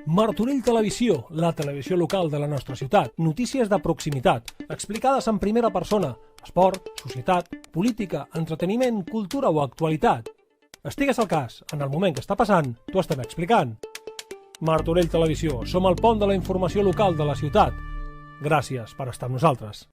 Martorell Televisió, la televisió local de la nostra ciutat. Notícies de proximitat, explicades en primera persona. Esport, societat, política, entreteniment, cultura o actualitat. Estigues al cas, en el moment que està passant, t'ho estem explicant. Martorell Televisió, som el pont de la informació local de la ciutat. Gràcies per estar amb nosaltres.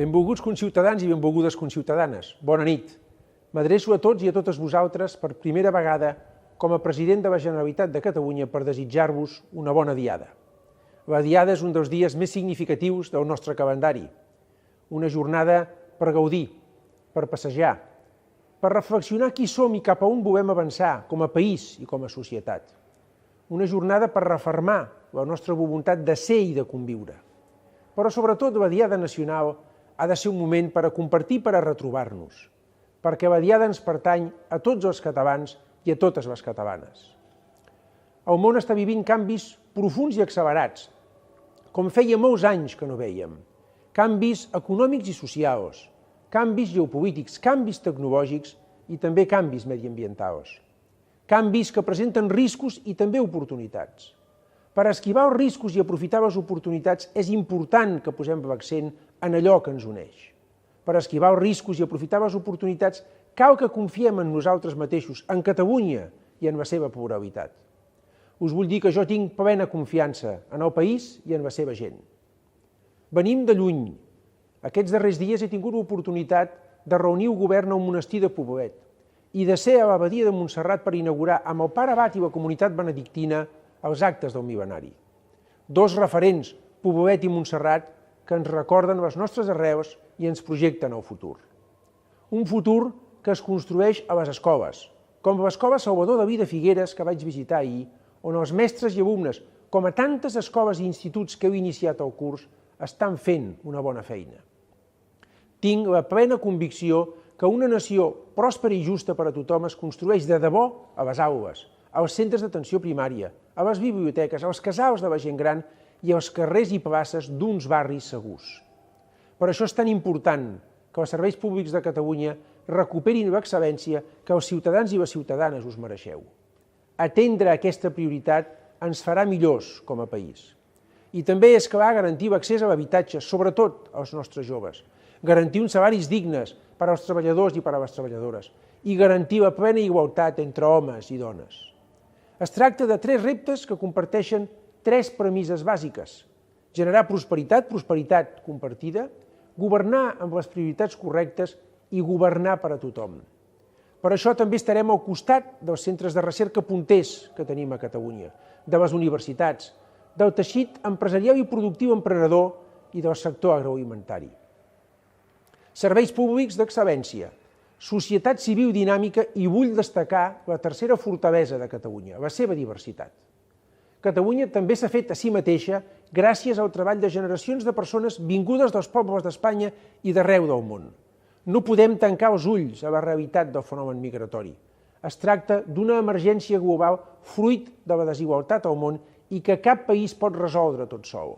Benvolguts conciutadans i benvolgudes conciutadanes. Bona nit. M'adreço a tots i a totes vosaltres per primera vegada com a president de la Generalitat de Catalunya per desitjar-vos una bona diada. La diada és un dels dies més significatius del nostre calendari. Una jornada per gaudir, per passejar, per reflexionar qui som i cap a on volem avançar com a país i com a societat. Una jornada per refermar la nostra voluntat de ser i de conviure. Però sobretot la Diada Nacional ha de ser un moment per a compartir i per a retrobar-nos, perquè la Diada ens pertany a tots els catalans i a totes les catalanes. El món està vivint canvis profunds i accelerats, com feia molts anys que no vèiem. Canvis econòmics i socials, canvis geopolítics, canvis tecnològics i també canvis mediambientals. Canvis que presenten riscos i també oportunitats. Per esquivar els riscos i aprofitar les oportunitats és important que posem l'accent en allò que ens uneix. Per esquivar els riscos i aprofitar les oportunitats cal que confiem en nosaltres mateixos, en Catalunya i en la seva pluralitat. Us vull dir que jo tinc plena confiança en el país i en la seva gent. Venim de lluny. Aquests darrers dies he tingut l'oportunitat de reunir el govern al monestir de Poblet i de ser a l'abadia de Montserrat per inaugurar amb el pare abat i la comunitat benedictina els actes del mil·lenari. Dos referents, Poblet i Montserrat, que ens recorden les nostres arrels i ens projecten el futur. Un futur que es construeix a les escoles, com l'Escola Salvador Dalí de Figueres que vaig visitar ahir, on els mestres i alumnes, com a tantes escoles i instituts que heu iniciat el curs, estan fent una bona feina. Tinc la plena convicció que una nació pròspera i justa per a tothom es construeix de debò a les aules, als centres d'atenció primària, a les biblioteques, als casals de la gent gran i als carrers i places d'uns barris segurs. Per això és tan important que els serveis públics de Catalunya recuperin l'excel·lència que els ciutadans i les ciutadanes us mereixeu. Atendre aquesta prioritat ens farà millors com a país. I també és clar garantir l'accés a l'habitatge, sobretot als nostres joves, garantir uns salaris dignes per als treballadors i per a les treballadores i garantir la plena igualtat entre homes i dones. Es tracta de tres reptes que comparteixen tres premisses bàsiques: generar prosperitat, prosperitat compartida, governar amb les prioritats correctes i governar per a tothom. Per això també estarem al costat dels centres de recerca punters que tenim a Catalunya, de les universitats, del teixit empresarial i productiu emprenedor i del sector agroalimentari. Serveis públics d'excel·lència, societat civil dinàmica i vull destacar la tercera fortalesa de Catalunya, la seva diversitat. Catalunya també s'ha fet a si mateixa gràcies al treball de generacions de persones vingudes dels pobles d'Espanya i d'arreu del món. No podem tancar els ulls a la realitat del fenomen migratori. Es tracta d'una emergència global fruit de la desigualtat al món i que cap país pot resoldre tot sol.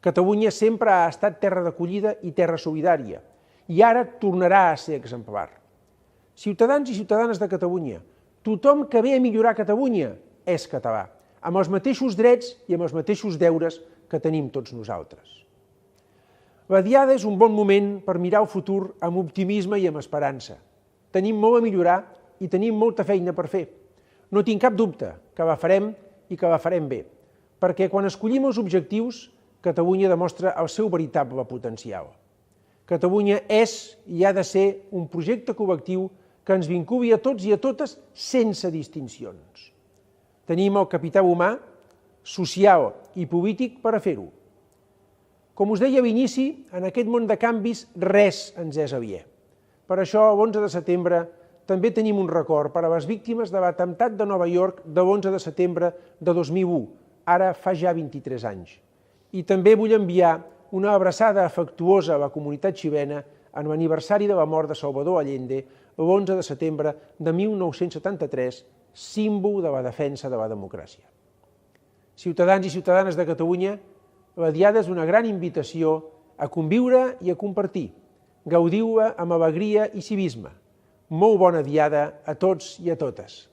Catalunya sempre ha estat terra d'acollida i terra solidària, i ara tornarà a ser exemplar. Ciutadans i ciutadanes de Catalunya, tothom que ve a millorar Catalunya és català, amb els mateixos drets i amb els mateixos deures que tenim tots nosaltres. La Diada és un bon moment per mirar el futur amb optimisme i amb esperança. Tenim molt a millorar i tenim molta feina per fer. No tinc cap dubte que la farem i que la farem bé, perquè quan escollim els objectius, Catalunya demostra el seu veritable potencial. Catalunya és i ha de ser un projecte col·lectiu que ens vinculi a tots i a totes sense distincions. Tenim el capital humà, social i polític per a fer-ho. Com us deia a l'inici, en aquest món de canvis res ens és aliè. Per això, l'11 de setembre també tenim un record per a les víctimes de l'atemptat de Nova York de l'11 de setembre de 2001, ara fa ja 23 anys. I també vull enviar una abraçada afectuosa a la comunitat xilena en l'aniversari de la mort de Salvador Allende l'11 de setembre de 1973 símbol de la defensa de la democràcia. Ciutadans i ciutadanes de Catalunya, la Diada és una gran invitació a conviure i a compartir. Gaudiu-la amb alegria i civisme. Molt bona Diada a tots i a totes.